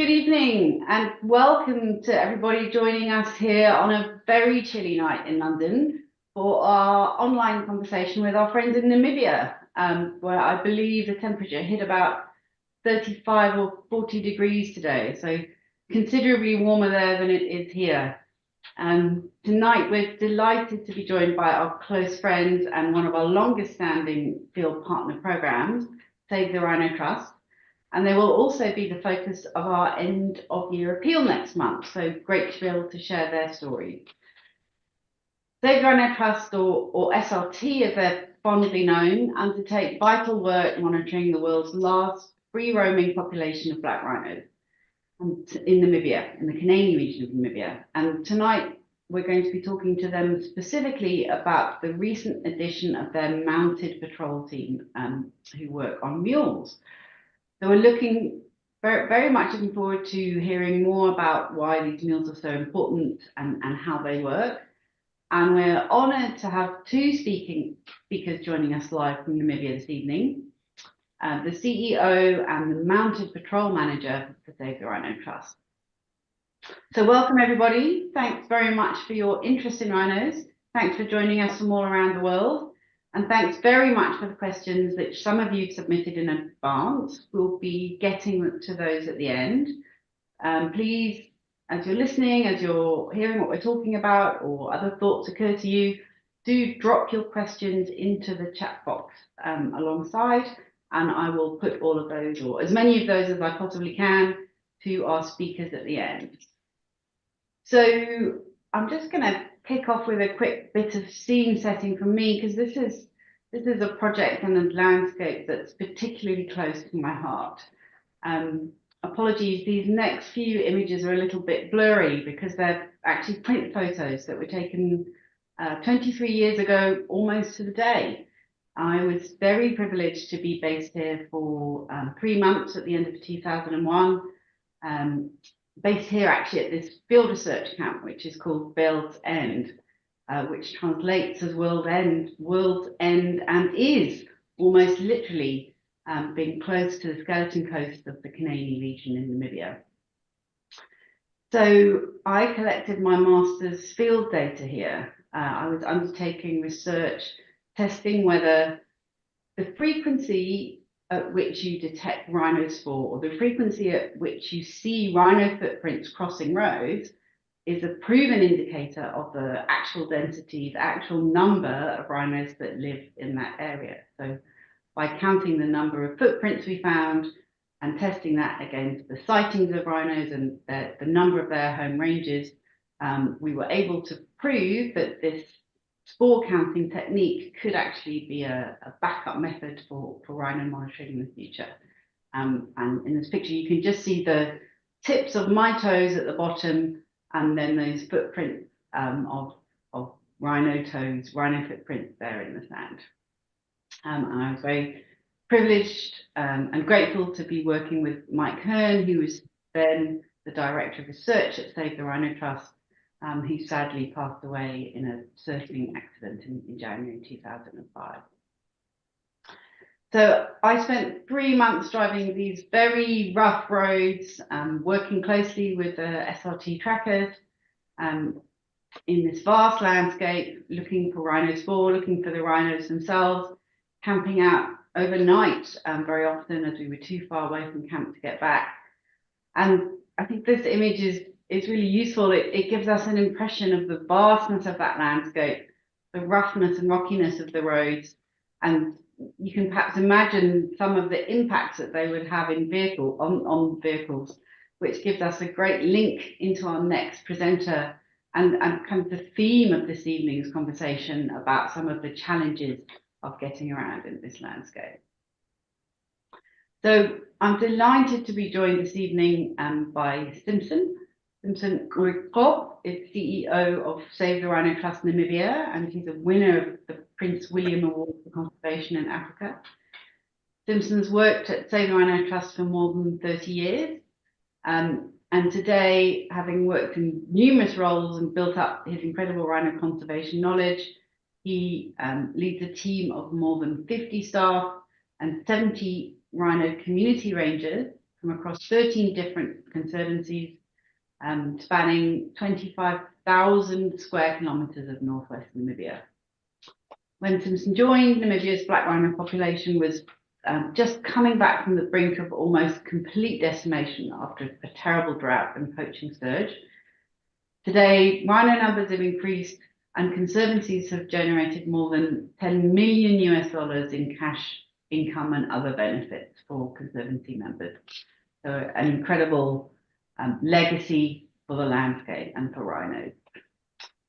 Good evening and welcome to everybody joining us here on a very chilly night in London for our online conversation with our friends in Namibia, where I believe the temperature hit about 35 or 40 degrees today, so considerably warmer there than it is here. Tonight we're delighted to be joined by our close friends and one of our longest standing field partner programs, Save the Rhino Trust. And they will also be the focus of our end of year appeal next month. So great to be able to share their story. Save the Rhino Trust, or SRT as they're fondly known, undertake vital work monitoring the world's last free roaming population of black rhinos in Namibia, in the Kunene region of Namibia. And tonight we're going to be talking to them specifically about the recent addition of their mounted patrol team who work on mules. So we're very much looking forward to hearing more about why these mules are so important and how they work. And we're honoured to have two speakers joining us live from Namibia this evening, the CEO and the Mounted Patrol Manager for Save the Rhino Trust. So welcome everybody. Thanks very much for your interest in rhinos. Thanks for joining us from all around the world. And thanks very much for the questions that some of you submitted in advance. We'll be getting to those at the end. Please, as you're listening, as you're hearing what we're talking about, or other thoughts occur to you, do drop your questions into the chat box alongside, and I will put all of those, or as many of those as I possibly can, to our speakers at the end. So I'm just going to kick off with a quick bit of scene setting from me, because this is a project and a landscape that's particularly close to my heart. Apologies, these next few images are a little bit blurry because they're actually print photos that were taken 23 years ago, almost to the day. I was very privileged to be based here for 3 months at the end of 2001. Based here actually at this field research camp, which is called World's End, which translates as World's End, and is almost literally being close to the skeleton coast of the Kunene region in Namibia. So I collected my master's field data here. I was undertaking research testing whether the frequency at which you detect rhino spoor, or the frequency at which you see rhino footprints crossing roads, is a proven indicator of the actual density, the actual number of rhinos that live in that area. So by counting the number of footprints we found and testing that against the sightings of rhinos and the number of their home ranges, we were able to prove that this spoor counting technique could actually be a backup method for rhino monitoring in the future. And in this picture, you can just see the tips of my toes at the bottom, and then those footprints of rhino toes, rhino footprints there in the sand. And I was very privileged and grateful to be working with Mike Hearn, who was then the Director of Research at Save the Rhino Trust, who sadly passed away in a surfing accident in January 2005. So I spent 3 months driving these very rough roads, working closely with the SRT trackers in this vast landscape, looking for rhino spoor, looking for the rhinos themselves, camping out overnight very often as we were too far away from camp to get back. And I think this image is really useful. It gives us an impression of the vastness of that landscape, the roughness and rockiness of the roads, and you can perhaps imagine some of the impacts that they would have on vehicles, which gives us a great link into our next presenter and kind of the theme of this evening's conversation about some of the challenges of getting around in this landscape. So I'm delighted to be joined this evening by Simpson Rikop is CEO of Save the Rhino Trust Namibia, and he's a winner of the Prince William Award for Conservation in Africa. Simpson's worked at Save the Rhino Trust for more than 30 years, and today, having worked in numerous roles and built up his incredible rhino conservation knowledge, he leads a team of more than 50 staff and 70 rhino community rangers from across 13 different conservancies, spanning 25,000 square kilometres of northwest Namibia. When Simpson joined, Namibia's black rhino population was just coming back from the brink of almost complete decimation after a terrible drought and poaching surge. Today, rhino numbers have increased and conservancies have generated more than 10 million US dollars in cash income and other benefits for conservancy members. So an incredible legacy for the landscape and for rhinos.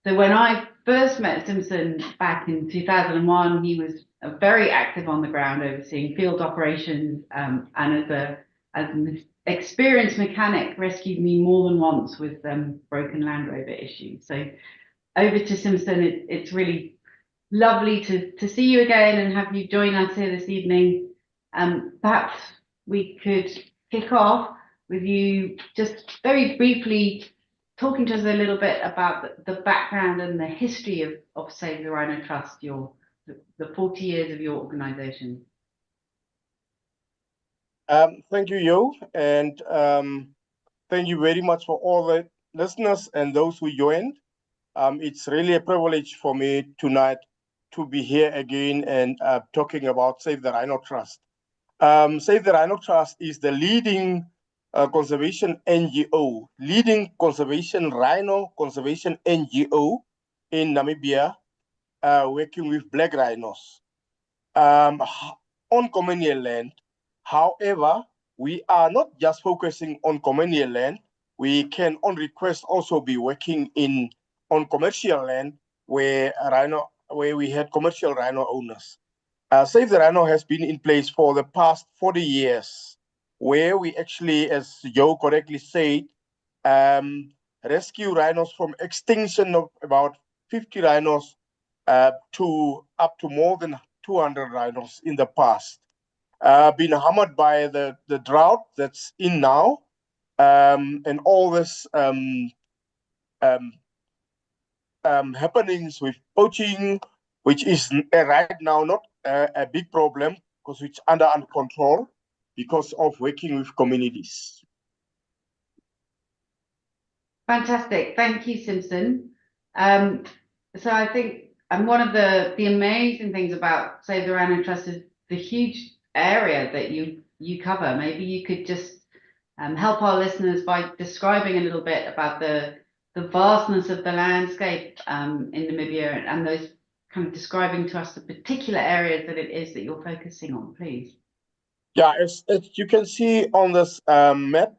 So when I first met Simpson back in 2001, he was very active on the ground overseeing field operations, and as an experienced mechanic rescued me more than once with broken Land Rover issues. So over to Simpson, it's really lovely to see you again and have you join us here this evening. Perhaps we could kick off with you just very briefly talking to us a little bit about the background and the history of Save the Rhino Trust, the 40 years of your organization. Thank you, Yo, and thank you very much for all the listeners and those who joined. It's really a privilege for me tonight to be here again and talking about Save the Rhino Trust. Save the Rhino Trust is the leading conservation NGO, leading rhino conservation NGO in Namibia, working with black rhinos on communal land. However, we are not just focusing on communal land. We can, on request, also be working on commercial land where we had commercial rhino owners. Save the Rhino has been in place for the past 40 years, where we actually, as Joe correctly said, rescue rhinos from extinction of about 50 rhinos to up to more than 200 rhinos in the past. Been hammered by the drought that's in now, and all this happenings with poaching, which is right now not a big problem because it's under control because of working with communities. Fantastic, thank you, Simpson. So I think, and one of the amazing things about Save the Rhino Trust is the huge area that you cover. Maybe you could just help our listeners by describing a little bit about the vastness of the landscape in Namibia and those kind of describing to us the particular areas that it is that you're focusing on, please. Yeah, as you can see on this map,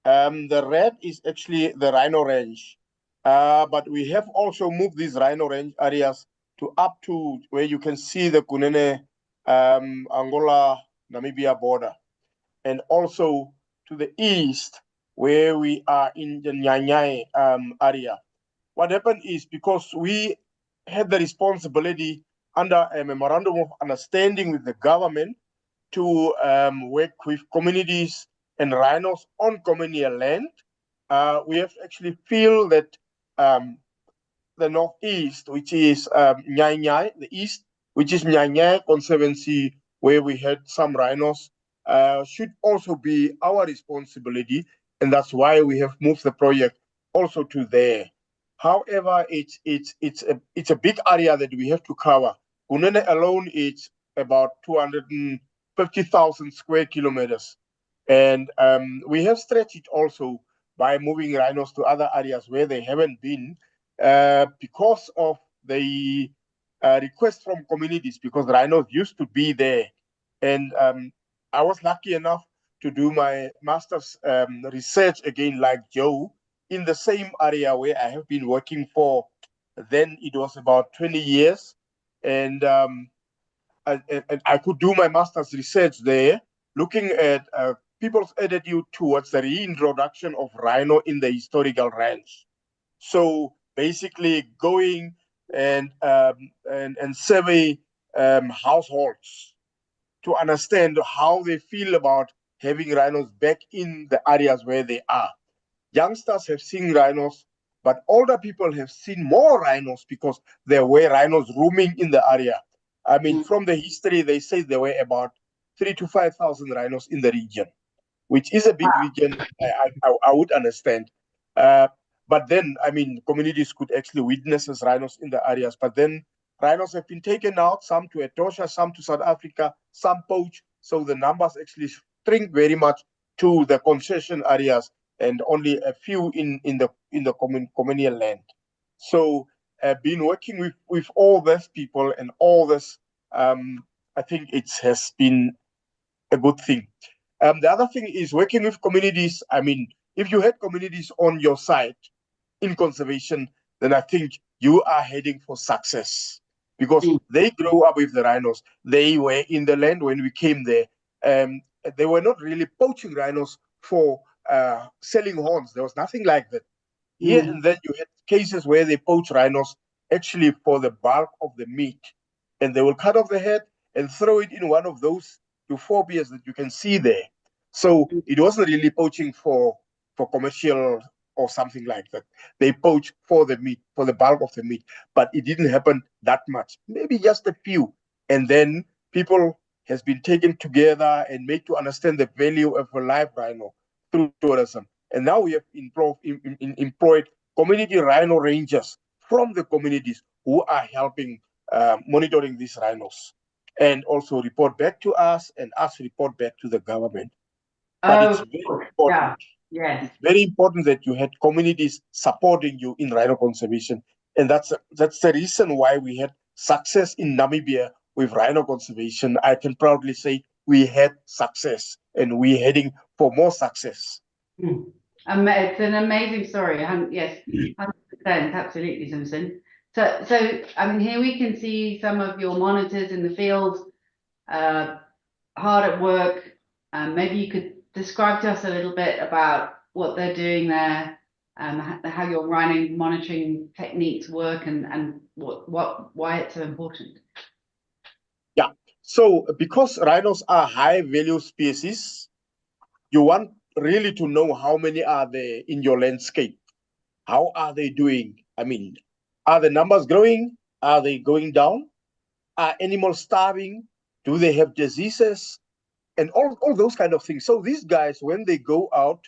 the red is actually the rhino range. But we have also moved these rhino range areas to up to where you can see the Kunene, Angola, Namibia border. And also to the east, where we are in the Nyanyai area. What happened is because we had the responsibility under a memorandum of understanding with the government to work with communities and rhinos on communal land, we have actually feel that the northeast, which is Nyanyai, the east, which is Nyanyai Conservancy, where we had some rhinos, should also be our responsibility, and that's why we have moved the project also to there. However, it's a big area that we have to cover. Kunene alone is about 250,000 square kilometers, and we have stretched it also by moving rhinos to other areas where they haven't been, because of the request from communities, because rhinos used to be there. And I was lucky enough to do my master's research again, like Joe, in the same area where I have been working for, then it was about 20 years. And I could do my master's research there, looking at people's attitude towards the reintroduction of rhino in the historical range. So basically going and survey households to understand how they feel about having rhinos back in the areas where they are. Youngsters have seen rhinos, but older people have seen more rhinos because there were rhinos roaming in the area. I mean, from the history, they say there were about 3,000 to 5,000 rhinos in the region. which is a big region. I would understand. But then, I mean, communities could actually witness as rhinos in the areas. But then rhinos have been taken out, some to Etosha, some to South Africa, some poached. So the numbers actually shrink very much to the concession areas and only a few in the communal land. So been working with all these people and all this, I think it has been a good thing. The other thing is working with communities. I mean, if you had communities on your side in conservation, then I think you are heading for success because they grow up with the rhinos. They were in the land when we came there. They were not really poaching rhinos for selling horns. There was nothing like that. Here and then you had cases where they poach rhinos actually for the bulk of the meat. And they will cut off the head and throw it in one of those euphobias that you can see there. So it wasn't really poaching for commercial or something like that. They poach for the meat, for the bulk of the meat, but it didn't happen that much, maybe just a few. And then people has been taken together and made to understand the value of a live rhino through tourism. And now we have employed community rhino rangers from the communities who are helping monitoring these rhinos and also report back to us and us report back to the government. But it's very important. Yes. It's very important that you had communities supporting you in rhino conservation. And that's the reason why we had success in Namibia with rhino conservation. I can proudly say we had success and we're heading for more success. It's an amazing story. Yes, 100%, absolutely, Simpson. So I mean, here we can see some of your monitors in the field, hard at work. Maybe you could describe to us a little bit about what they're doing there, how your rhino monitoring techniques work, and why it's so important. Yeah. So because rhinos are high value species, you want really to know how many are there in your landscape. How are they doing? I mean, are the numbers growing? Are they going down? Are animals starving? Do they have diseases? And all those kind of things. So these guys, when they go out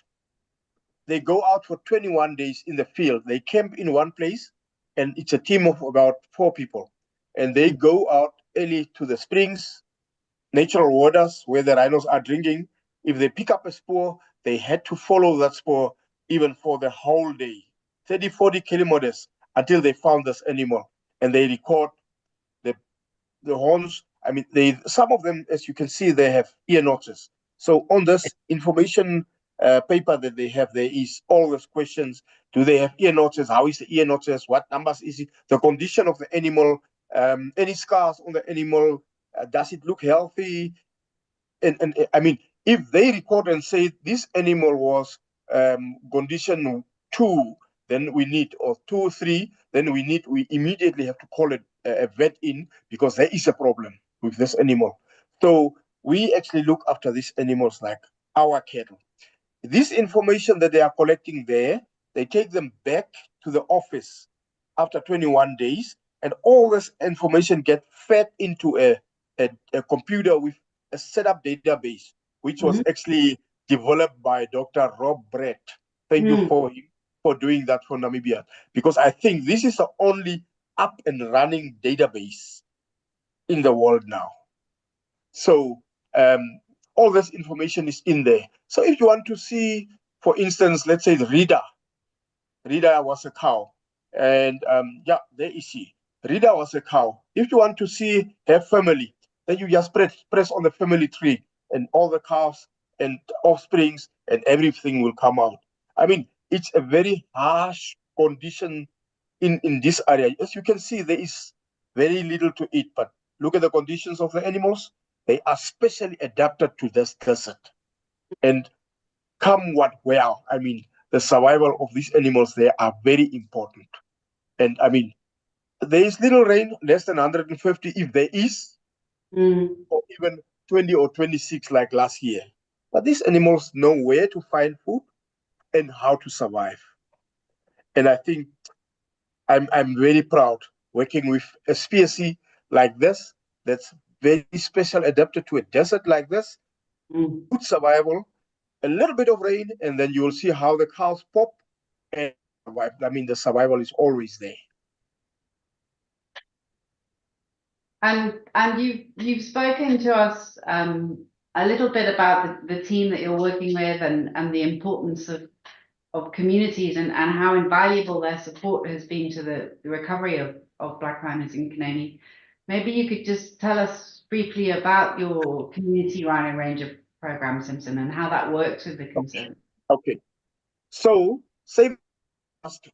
for 21 days in the field. They camp in one place, and it's a team of about 4 people. And they go out early to the springs, natural waters where the rhinos are drinking. If they pick up a spoor, they had to follow that spoor even for the whole day, 30, 40 kilometers until they found this animal. And they record the horns. I mean, some of them, as you can see, they have ear notches. So on this information paper that they have, there is all those questions. Do they have ear notches? How is the ear notches? What numbers is it? The condition of the animal, any scars on the animal, does it look healthy? And I mean, if they record and say this animal was condition 2, then we need, or 2, 3, then we immediately have to call it a vet in because there is a problem with this animal. So we actually look after these animals like our cattle. This information that they are collecting there, they take them back to the office after 21 days, and all this information get fed into a computer with a setup database, which was actually developed by Dr. Rob Brett. Thank you for him for doing that for Namibia, because I think this is the only up and running database in the world now. So all this information is in there. So if you want to see, for instance, let's say Rita was a cow, and yeah, there is she. Rita was a cow. If you want to see her family, then you just press on the family tree, and all the cows and offsprings and everything will come out. I mean, it's a very harsh condition in this area. As you can see, there is very little to eat, but look at the conditions of the animals. They are specially adapted to this desert. And come what will, I mean, the survival of these animals there are very important. And I mean, there is little rain, less than 150 if there is, or even 20 or 26 like last year. But these animals know where to find food and how to survive. And I think I'm very proud working with a species like this that's very special, adapted to a desert like this, good survival, a little bit of rain, and then you will see how the cows pop and survive. I mean, the survival is always there. And you've spoken to us a little bit about the team that you're working with and the importance of communities and how invaluable their support has been to the recovery of black rhinos in Kunene. Maybe you could just tell us briefly about your community rhino ranger program, Simpson, and how that works with the concern. Okay. So,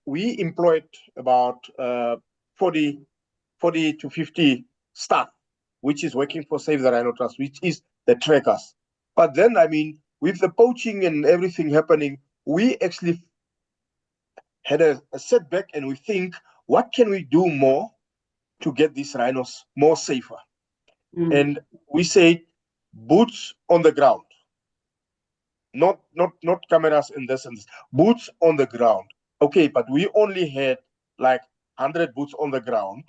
we employed about 40 to 50 staff, which is working for Save the Rhino Trust, which is the trackers. But then, I mean, with the poaching and everything happening, we actually had a setback, and we think, what can we do more to get these rhinos more safer? And we say boots on the ground, not cameras and this and this, boots on the ground. Okay, but we only had like 100 boots on the ground,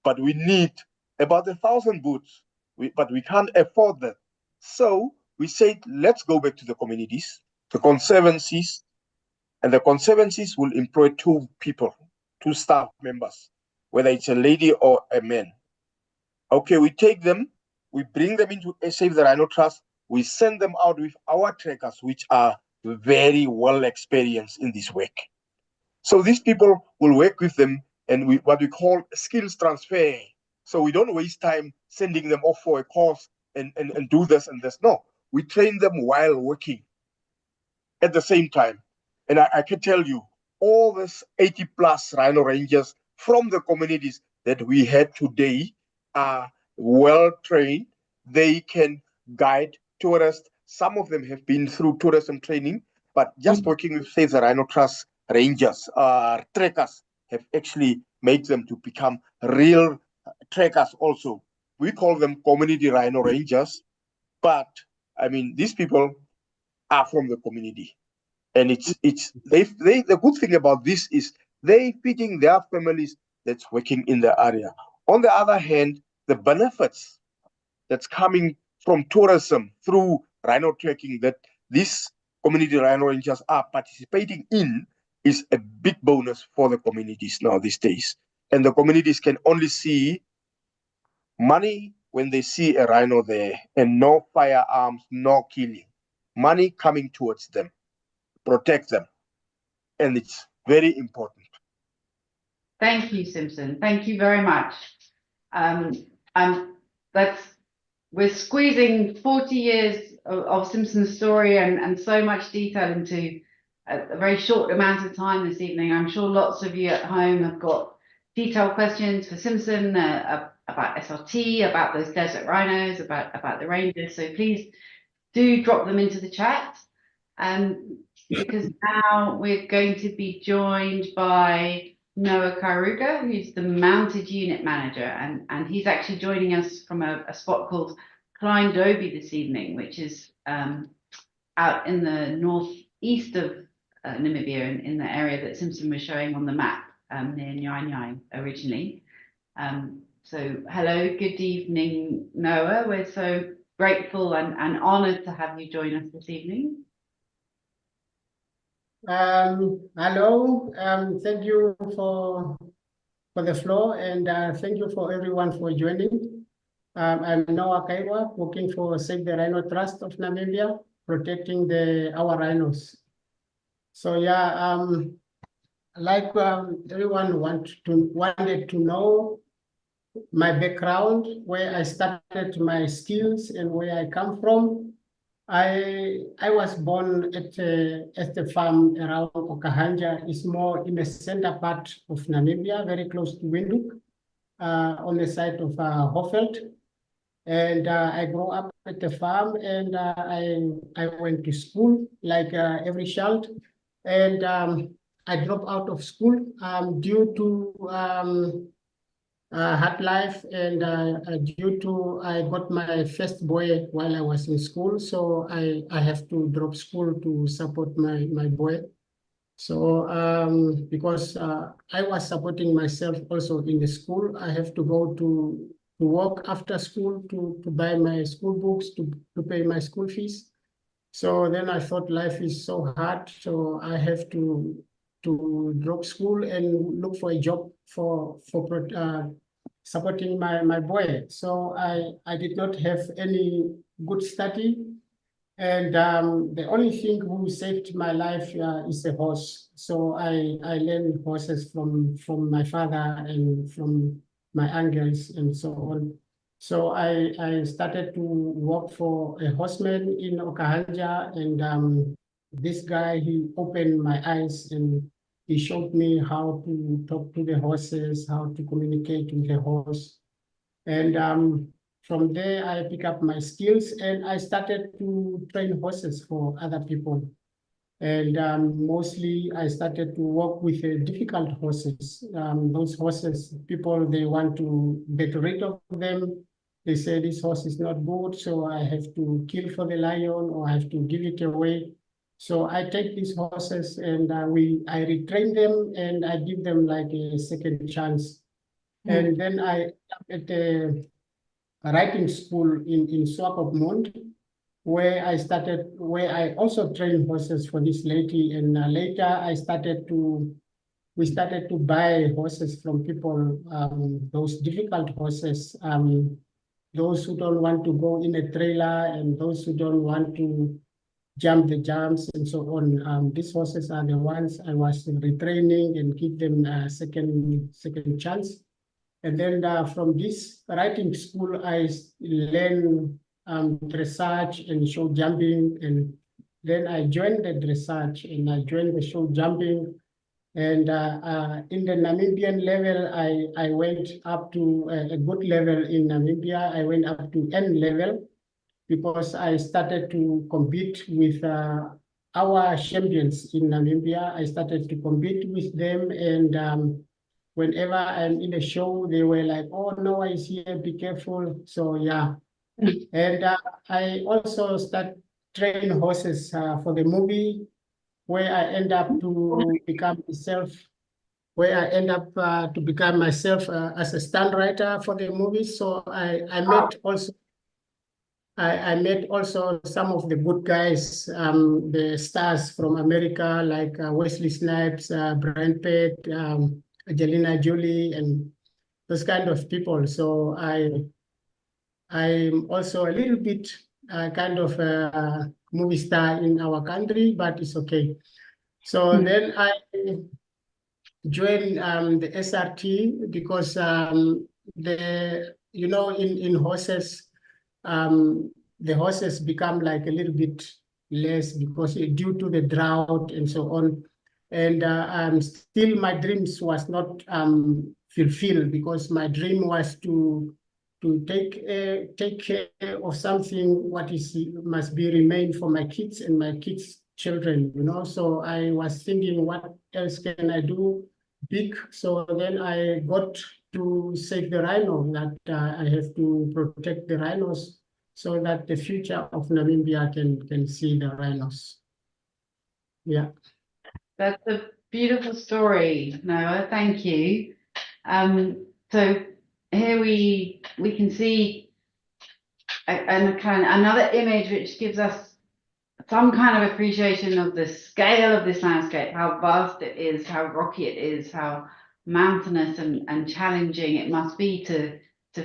but we need about 1,000 boots, but we can't afford that. So we said, let's go back to the communities, the conservancies, and the conservancies will employ 2 people, 2 staff members, whether it's a lady or a man. Okay, we take them, we bring them into Save the Rhino Trust, we send them out with our trackers, which are very well experienced in this work. So these people will work with them, and what we call skills transfer. So we don't waste time sending them off for a course and do this and this. No, we train them while working at the same time. And I can tell you, all this 80 plus rhino rangers from the communities that we had today are well trained. They can guide tourists. Some of them have been through tourism training, but just working with Save the Rhino Trust rangers, trackers, have actually made them to become real trackers also. We call them community rhino rangers, but I mean, these people are from the community. And the good thing about this is they feeding their families that's working in the area. On the other hand, the benefits that's coming from tourism through rhino tracking that these community rhino rangers are participating in is a big bonus for the communities now these days. And the communities can only see money when they see a rhino there, and no firearms, no killing. Money coming towards them, protect them. And it's very important. Thank you, Simpson. Thank you very much. We're squeezing 40 years of Simpson's story and so much detail into a very short amount of time this evening. I'm sure lots of you at home have got detailed questions for Simpson about SRT, about those desert rhinos, about the rangers. So please do drop them into the chat. Because now we're going to be joined by Noah Karuga, who's the mounted unit manager, and he's actually joining us from a spot called Klein Dobie this evening, which is out in the northeast of Namibia, in the area that Simpson was showing on the map near Nyai Nyai originally. So hello, good evening, Noah. We're so grateful and honoured to have you join us this evening. Hello, thank you for the floor, and thank you for everyone for joining. I'm Noah Kairwa, working for Save the Rhino Trust of Namibia, protecting our rhinos. So yeah, like everyone wanted to know my background, where I started my skills and where I come from. I was born at the farm around Okahanja. It's more in the center part of Namibia, very close to Windhoek, on the side of Hoffeld. And I grew up at the farm, and I went to school like every child. And I dropped out of school due to hard life, and due to I got my first boy while I was in school, so I have to drop school to support my boy. So because I was supporting myself also in the school, I have to go to work after school to buy my school books, to pay my school fees. So then I thought life is so hard, so I have to drop school and look for a job for supporting my boy. So I did not have any good study, and the only thing who saved my life is a horse. So I learned horses from my father and from my uncles and so on. So I started to work for a horseman in Okahanja, and this guy, he opened my eyes and he showed me how to talk to the horses, how to communicate with the horse. And from there, I pick up my skills and I started to train horses for other people. And mostly I started to work with difficult horses. Those horses, people, they want to get rid of them. They say this horse is not good, so I have to kill for the lion or I have to give it away. So I take these horses and I retrain them and I give them like a second chance. And then I at the writing school in Swakopmund, where I also trained horses for this lady. And later we started to buy horses from people, those difficult horses, those who don't want to go in a trailer and those who don't want to jump the jumps and so on. These horses are the ones I was retraining and give them a second chance. And then from this writing school, I learned dressage and show jumping. And then I joined the dressage and I joined the show jumping. And in the Namibian level, I went up to a good level in Namibia. I went up to N level because I started to compete with our champions in Namibia. I started to compete with them, and whenever I'm in the show, they were like, "Oh, Noah is here, be careful." So yeah, and I also start train horses for the movie, where I end up to become myself. Where I end up to become myself as a stunt writer for the movie. So I met also I met also some of the good guys, the stars from America, like Wesley Snipes, Brad Pitt, Angelina Jolie, and those kind of people. So I'm also a little bit kind of a movie star in our country, but it's okay. So then I joined the SRT because in horses, the horses become like a little bit less because due to the drought and so on. And still my dreams was not fulfilled because my dream was to take care of something what is must be remain for my kids and my kids' children, So I was thinking, what else can I do big? So then I got to save the rhino, that I have to protect the rhinos so that the future of Namibia can see the rhinos. Yeah. That's a beautiful story, Noah. Thank you. So here we can see another image which gives us some kind of appreciation of the scale of this landscape, how vast it is, how rocky it is, how mountainous and challenging it must be to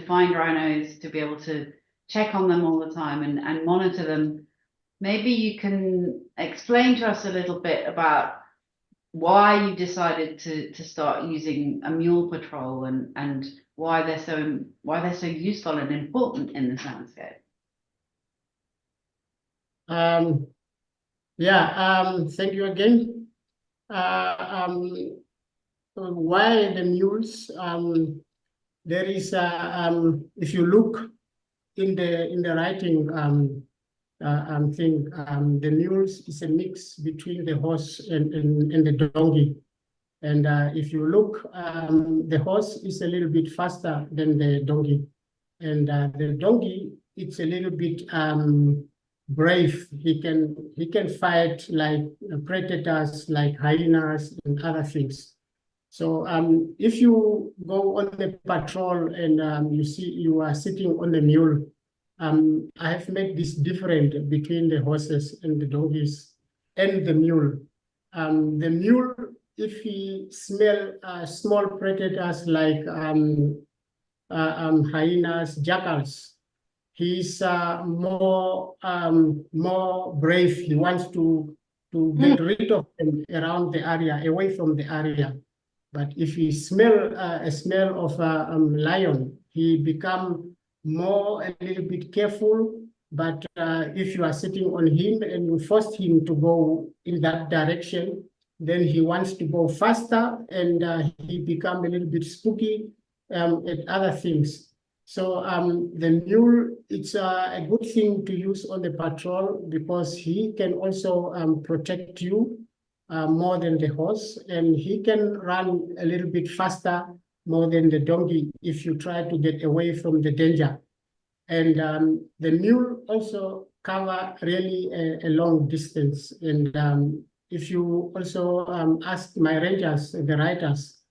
find rhinos, to be able to check on them all the time and monitor them. Maybe you can explain to us a little bit about why you decided to start using a mule patrol and why they're so useful and important in this landscape. Thank you again. Why the mules? There is if you look in the writing thing, the mules is a mix between the horse and the donkey. And if you look, the horse is a little bit faster than the donkey, and the donkey, it's a little bit brave. He can fight like predators, like hyenas and other things. So if you go on the patrol and you are sitting on the mule, I have made this different between the horses and the donkeys and the mule. The mule, if he smell small predators like hyenas, jackals, he's more brave. He wants to get rid of them around the area, away from the area. But if he smell a smell of a lion, he become more a little bit careful. But if you are sitting on him and you force him to go in that direction, then he wants to go faster, and he become a little bit spooky at other things. So the mule, it's a good thing to use on the patrol because he can also protect you more than the horse, and he can run a little bit faster more than the donkey if you try to get away from the danger. And the mule also cover really a long distance. And if you also ask my rangers, the riders,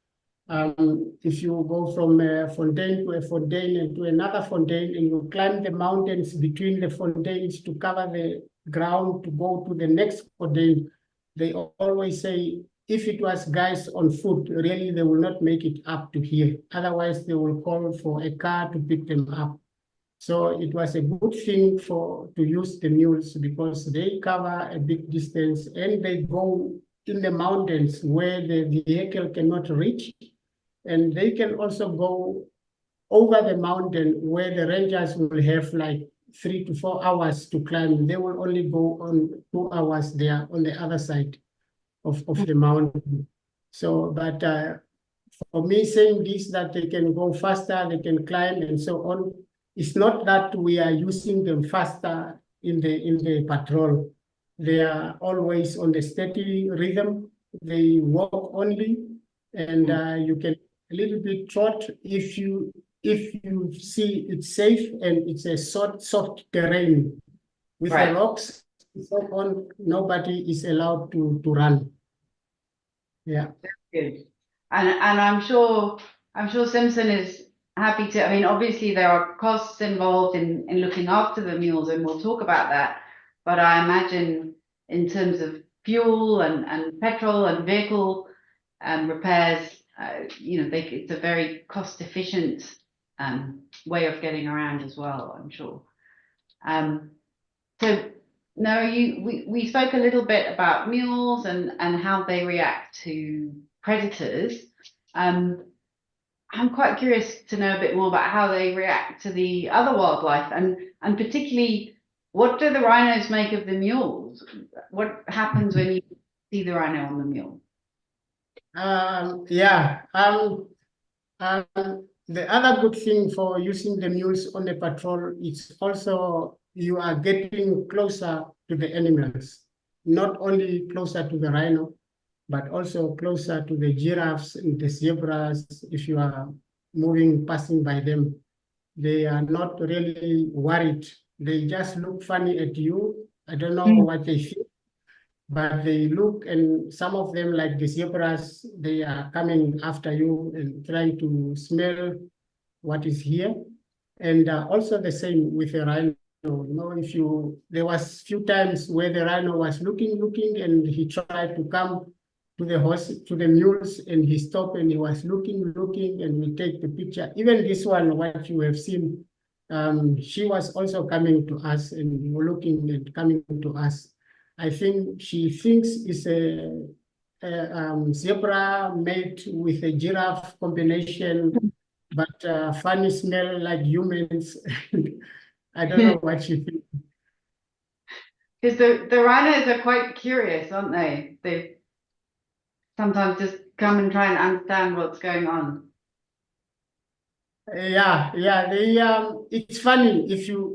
if you go from a fontaine to a fontaine and to another fontaine, and you climb the mountains between the fontaines to cover the ground to go to the next fontaine, they always say, if it was guys on foot, really they will not make it up to here. Otherwise, they will call for a car to pick them up. So it was a good thing to use the mules because they cover a big distance and they go in the mountains where the vehicle cannot reach. And they can also go over the mountain where the rangers will have like 3 to 4 hours to climb. They will only go on 2 hours there on the other side of the mountain. So, but for me saying this, that they can go faster, they can climb and so on, it's not that we are using them faster in the patrol. They are always on the steady rhythm. They walk only, and you can a little bit trot if you see it's safe and it's a soft terrain with the rocks so on. Nobody is allowed to run. Yeah, Good. And I'm sure Simpson is happy to. I mean, obviously there are costs involved in looking after the mules, and we'll talk about that. But I imagine in terms of fuel and petrol and vehicle repairs, it's a very cost efficient way of getting around as well, I'm sure. So no, we spoke a little bit about mules and how they react to predators. I'm quite curious to know a bit more about how they react to the other wildlife, and particularly, what do the rhinos make of the mules? What happens when you see the rhino on the mule? The other good thing for using the mules on the patrol is also you are getting closer to the animals, not only closer to the rhino, but also closer to the giraffes and the zebras. If you are passing by them, they are not really worried. They just look funny at you. I don't know what they feel, but they look, and some of them, like the zebras, they are coming after you and trying to smell what is here. And also the same with the rhino. There was few times where the rhino was looking, and he tried to come to the mules, and he stopped and he was looking, and we take the picture. Even this one, what you have seen, she was also coming to us and looking and coming to us. I think she thinks it's a zebra made with a giraffe combination, but funny smell like humans. I don't know what she thinks. Because the rhinos are quite curious, aren't they? They sometimes just come and try and understand what's going on. Yeah. It's funny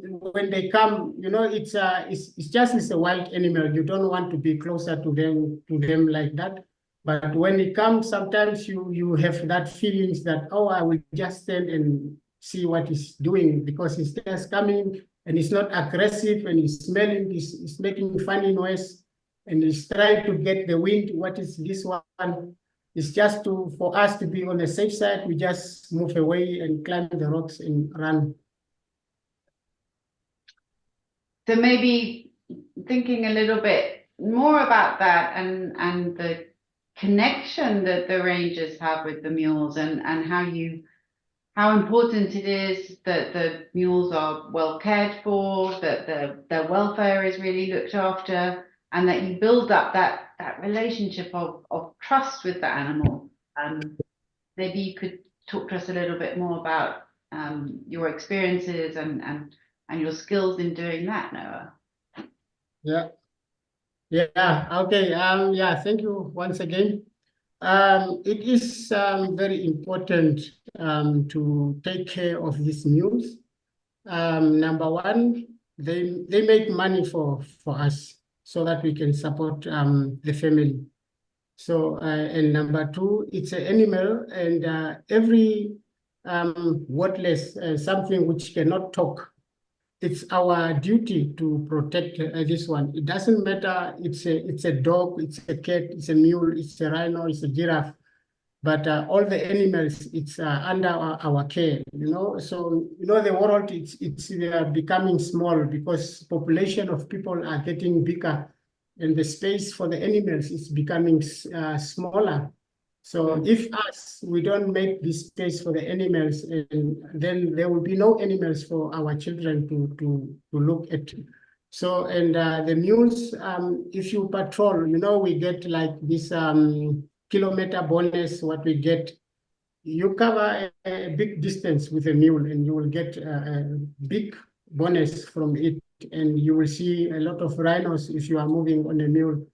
when they come. It's just a wild animal. You don't want to be closer to them like that. But when it comes, sometimes you have that feelings that, oh, I will just stand and see what he's doing, because he's just coming and he's not aggressive, and he's smelling, he's making funny noise, and he's trying to get the wind. What is this one? It's just for us to be on the safe side. We just move away and climb the rocks and run. So maybe thinking a little bit more about that and the connection that the rangers have with the mules and how important it is that the mules are well cared for, that their welfare is really looked after, and that you build up that relationship of trust with the animal. Maybe you could talk to us a little bit more about your experiences and your skills in doing that, Noah. Yeah. Yeah. Okay. Yeah. Thank you once again. It is very important to take care of these mules. Number one, they make money for us so that we can support the family. So and number two, it's an animal, and every wordless something which cannot talk, it's our duty to protect this one. It doesn't matter. It's a dog, it's a cat, it's a mule, it's a rhino, it's a giraffe. But all the animals, it's under our care, you know. So you know the world, it's becoming small because population of people are getting bigger, and the space for the animals is becoming smaller. So if we don't make this space for the animals, and then there will be no animals for our children to look at. So, and the mules, if you patrol, you know, we get like this kilometer bonus, what we get. You cover a big distance with a mule and you will get a big bonus from it. And you will see a lot of rhinos if you are moving on a mule,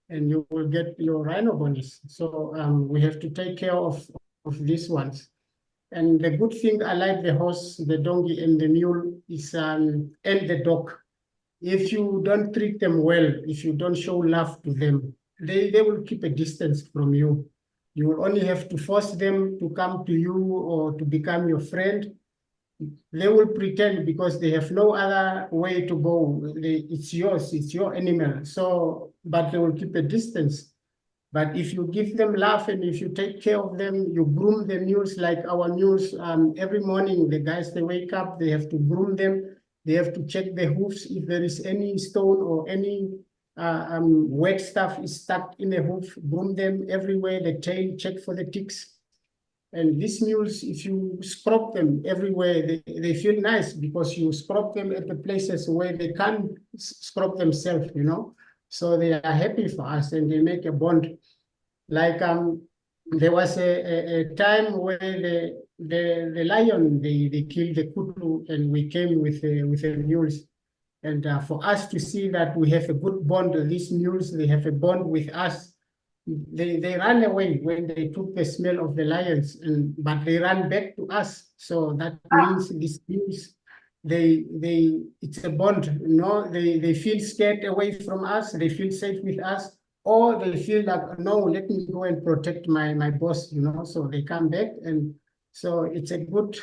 and you will get your rhino bonus. So we have to take care of these ones. And the good thing, I like the horse, the donkey, and the mule is, and the dog. If you don't treat them well, if you don't show love to them, they will keep a distance from you. You will only have to force them to come to you or to become your friend. They will pretend because they have no other way to go. It's yours, it's your animal. So, but they will keep a distance. But if you give them love and if you take care of them, you groom the mules like our mules. Every morning, the guys, they wake up, they have to groom them. They have to check the hoofs if there is any stone or any wet stuff is stuck in the hoof. Groom them everywhere. The tail, check for the ticks. And these mules, if you scrub them everywhere, they feel nice because you scrub them at the places where they can't scrub themselves, you know. So they are happy for us and they make a bond. Like there was a time where the lion, they killed the kudu, and we came with the mules. And for us to see that we have a good bond, these mules, they have a bond with us. They ran away when they took the smell of the lions, but they ran back to us. So that means these mules, it's a bond, you know. They feel scared away from us, they feel safe with us, or they feel like, no, let me go and protect my boss, you know. So they come back, and so it's a good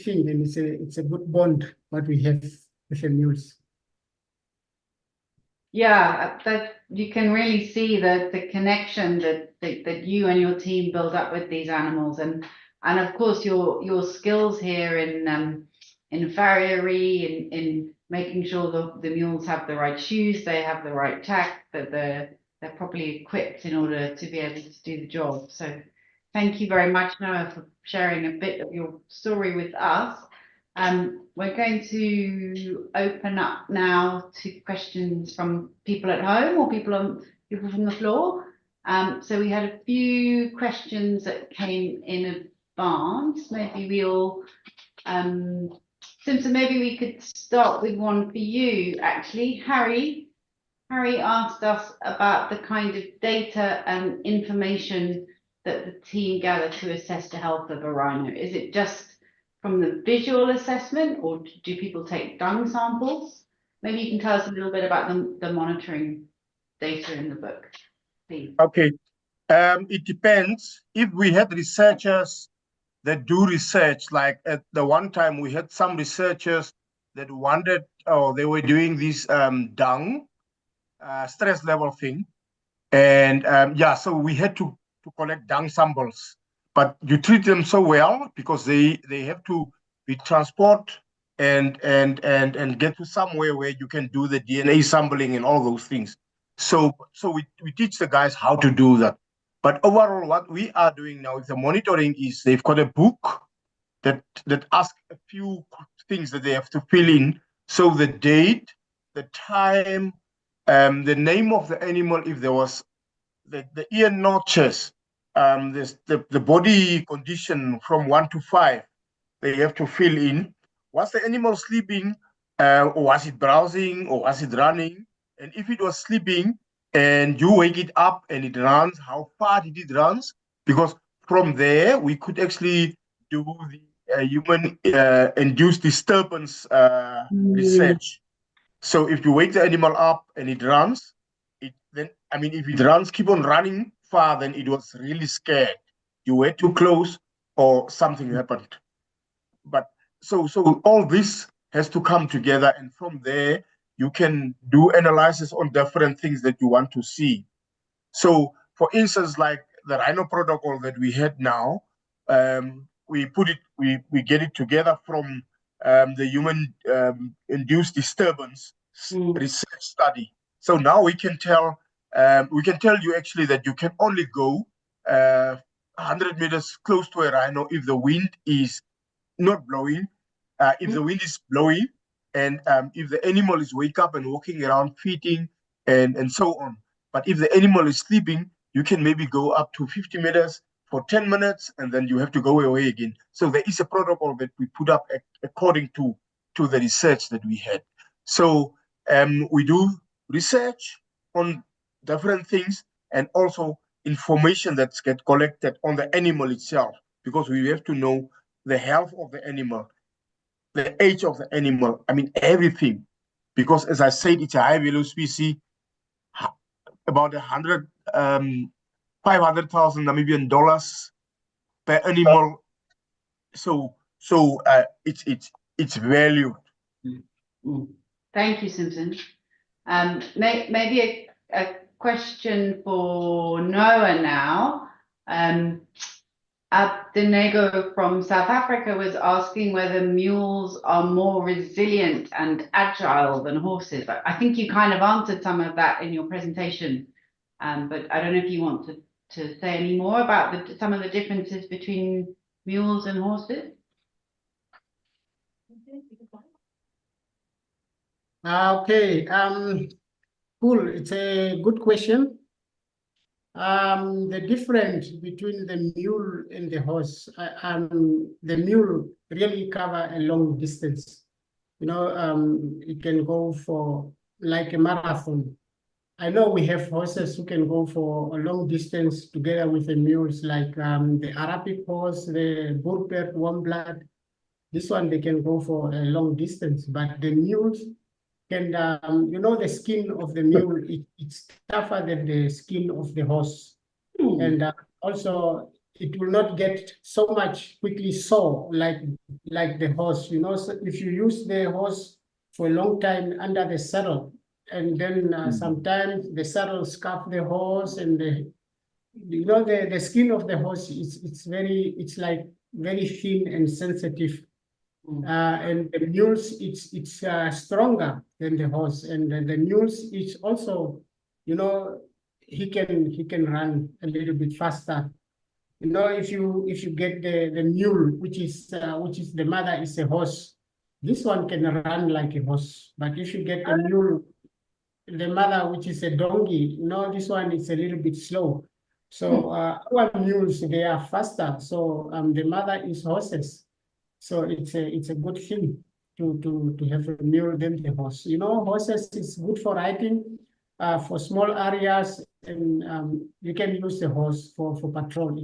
thing, and it's a good bond what we have with the mules. Yeah, that you can really see the connection that you and your team build up with these animals, and of course your skills here in farriery, in making sure the mules have the right shoes, they have the right tack, that they're properly equipped in order to be able to do the job. So thank you very much, Noah, for sharing a bit of your story with us. We're going to open up now to questions from people at home or people from the floor. So we had a few questions that came in advance. Maybe we'll Simpson, maybe we could start with one for you, actually. Harry asked us about the kind of data and information that the team gather to assess the health of a rhino. Is it just from the visual assessment, or do people take dung samples? Maybe you can tell us a little bit about the monitoring data in the book, please. Okay. It depends. If we had researchers that do research, like at the one time we had some researchers that wanted, they were doing this dung stress level thing. And yeah, so we had to collect dung samples. But you treat them so well because they have to be transported and get to somewhere where you can do the DNA sampling and all those things. So we teach the guys how to do that. But overall, what we are doing now with the monitoring is they've got a book that asks a few things that they have to fill in. So the date, the time, the name of the animal, if there was the ear notches, the body condition from 1 to 5, they have to fill in. Was the animal sleeping, or was it browsing, or was it running? And if it was sleeping and you wake it up and it runs, how far did it run? Because from there, we could actually do the human induced disturbance research. So if you wake the animal up and it runs, if it runs, keep on running far, then it was really scared. You were too close or something happened. But so all this has to come together, and from there you can do analysis on different things that you want to see. So for instance, like the Rhino protocol that we had now, we get it together from the human induced disturbance research study. So now we can tell you actually that you can only go 100 meters close to a rhino if the wind is not blowing, if the wind is blowing, and if the animal is wake up and walking around feeding and so on. But if the animal is sleeping, you can maybe go up to 50 meters for 10 minutes, and then you have to go away again. So there is a protocol that we put up according to the research that we had. So we do research on different things, and also information that gets collected on the animal itself, because we have to know the health of the animal, the age of the animal, everything. Because as I said, it's a high value species, about 500,000 Namibian dollars per animal. So it's valued. Thank you, Simpson. Maybe a question for Noah now. Abdenego from South Africa was asking whether mules are more resilient and agile than horses. I think you kind of answered some of that in your presentation, but I don't know if you want to say any more about some of the differences between mules and horses. Okay, cool. It's a good question. The difference between the mule and the horse, the mule really cover a long distance. It can go for like a marathon. I know we have horses who can go for a long distance together with the mules, like the Arabic horse, the Bullpert, warm blood. This one, they can go for a long distance, but the mules can, the skin of the mule, it's tougher than the skin of the horse. And also, it will not get so much quickly sore like the horse. So if you use the horse for a long time under the saddle, and then sometimes the saddle scuff the horse, and the skin of the horse it's like very thin and sensitive. And the mules, it's stronger than the horse, and the mules is also, he can run a little bit faster. If you get the mule, which is the mother is a horse, this one can run like a horse. But if you get the mule, the mother, which is a donkey, this one is a little bit slow. So our mules, they are faster. So the mother is horses. So it's a good thing to have a mule than the horse. Horses is good for riding, for small areas, and you can use the horse for patrol.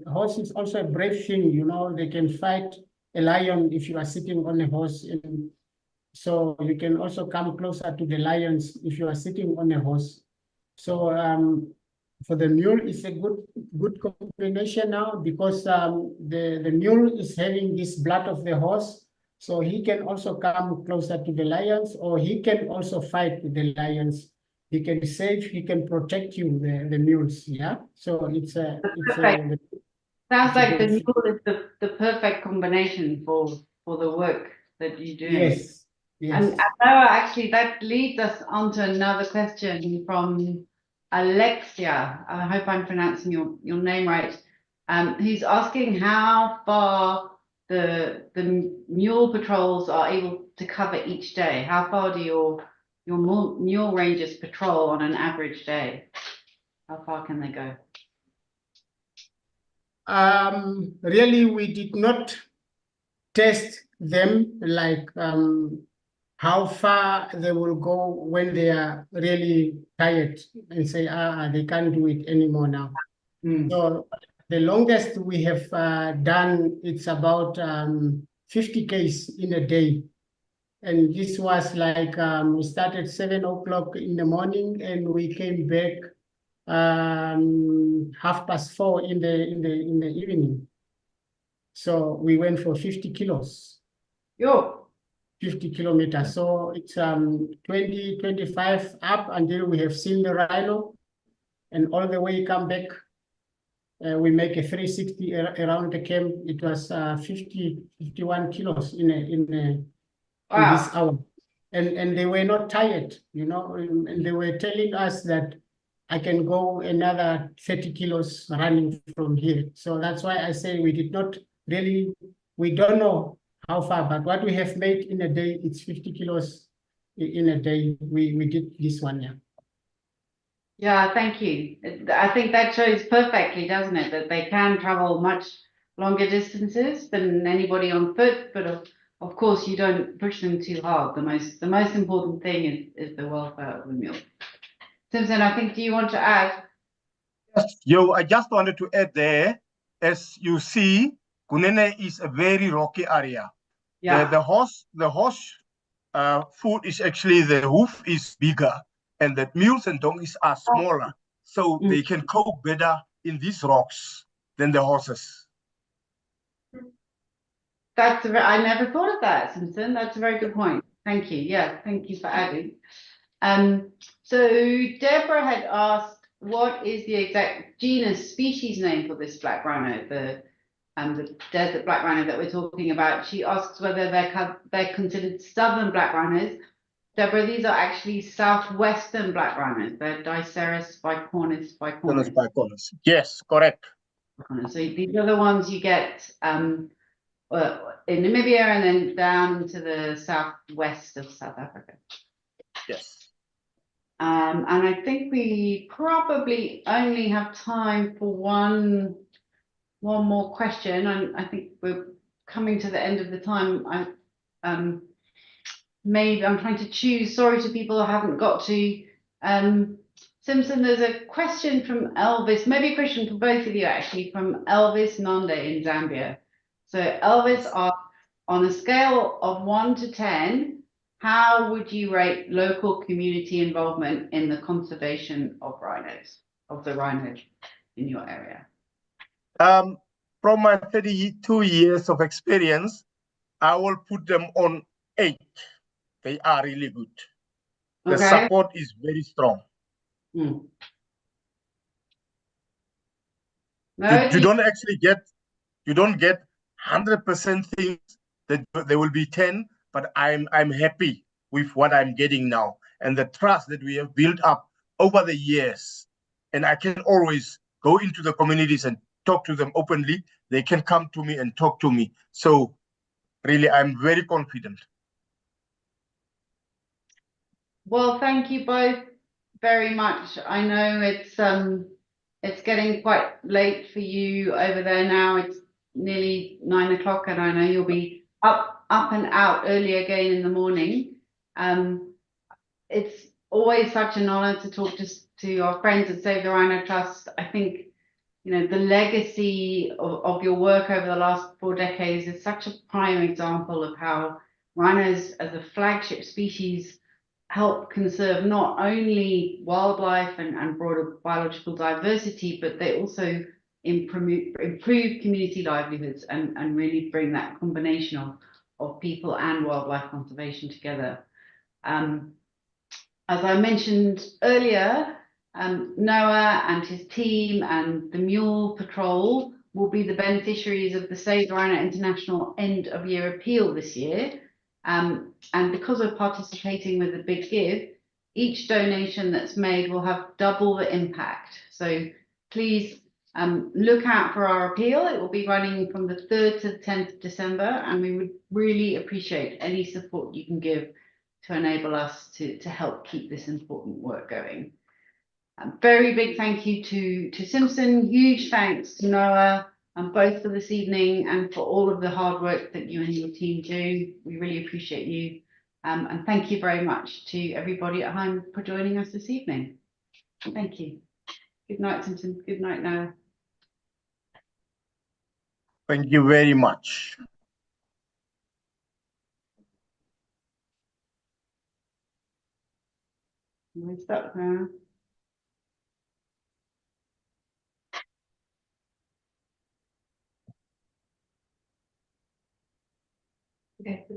Horse is also a brave thing. They can fight a lion if you are sitting on a horse, and so you can also come closer to the lions if you are sitting on a horse. So for the mule, it's a good combination now, because the mule is having this blood of the horse, so he can also come closer to the lions, or he can also fight the lions. He can save, he can protect you, the mules. Yeah. So it's Sounds like the mule is the perfect combination for the work that you're doing. Yes, yes. And Noah, actually, that leads us on to another question from Alexia. I hope I'm pronouncing your name right. Who's asking how far the mule patrols are able to cover each day. How far do your mule rangers patrol on an average day? How far can they go? Really, we did not test them like how far they will go when they are really tired and say, they can't do it anymore now. So the longest we have done, it's about 50 Ks in a day. And this was like, we started 7 o'clock in the morning and we came back 4:30 in the evening. So we went for 50 kilos. Yo. 50 kilometers. So it's 20, 25 up until we have seen the rhino, and all the way come back. We make a 360 around the camp. It was 51 kilos in this hour. And they were not tired, you know, and they were telling us that I can go another 30 kilos running from here. So that's why I say we did not really, we don't know how far, but what we have made in a day, it's 50 kilos in a day. We did this one, yeah. Yeah, thank you. I think that shows perfectly, doesn't it, that they can travel much longer distances than anybody on foot, but of course you don't push them too hard. The most important thing is the welfare of the mule. Simpson, I think, do you want to add? Yes, I just wanted to add there, as you see, Kunene is a very rocky area. Yeah. The horse foot is actually, the hoof is bigger, and the mules and donkeys are smaller, so they can cope better in these rocks than the horses. I never thought of that, Simpson. That's a very good point. Thank you. Yeah, thank you for adding. So Deborah had asked, what is the exact genus species name for this black rhino, the desert black rhino that we're talking about? She asks whether they're considered southern black rhinos. Deborah, these are actually southwestern black rhinos. They're Diceras bicornis. Yes, correct. So these are the ones you get in Namibia and then down to the southwest of South Africa. Yes. And I think we probably only have time for one more question. I think we're coming to the end of the time. Maybe I'm trying to choose. Sorry to people I haven't got to. Simpson, there's a question from Elvis, maybe a question for both of you actually, from Elvis Nonde in Zambia. So Elvis asks, on a scale of 1 to 10, how would you rate local community involvement in the conservation of the rhinos in your area? From my 32 years of experience, I will put them on 8. They are really good. The support is very strong. No, you don't actually get 100% things that there will be 10, but I'm happy with what I'm getting now and the trust that we have built up over the years. And I can always go into the communities and talk to them openly. They can come to me and talk to me. So really, I'm very confident. Well, thank you both very much. I know it's getting quite late for you over there now. It's nearly 9 o'clock, and I know you'll be up and out early again in the morning. It's always such an honor to talk to our friends at Save the Rhino Trust. I think, you know, the legacy of your work over the last 4 decades is such a prime example of how rhinos as a flagship species help conserve not only wildlife and broader biological diversity, but they also improve community livelihoods and really bring that combination of people and wildlife conservation together. As I mentioned earlier, Noah and his team and the Mule Patrol will be the beneficiaries of the Save the Rhino International End of Year Appeal this year. And because we're participating with a big give, each donation that's made will have double the impact. So please look out for our appeal. It will be running from the 3rd to the 10th of December, and we would really appreciate any support you can give to enable us to help keep this important work going. A very big thank you to Simpson. Huge thanks to Noah, both for this evening and for all of the hard work that you and your team do. We really appreciate you. And thank you very much to everybody at home for joining us this evening. Thank you. Good night, Simpson. Good night, Noah. Thank you very much. We're stuck now. Okay.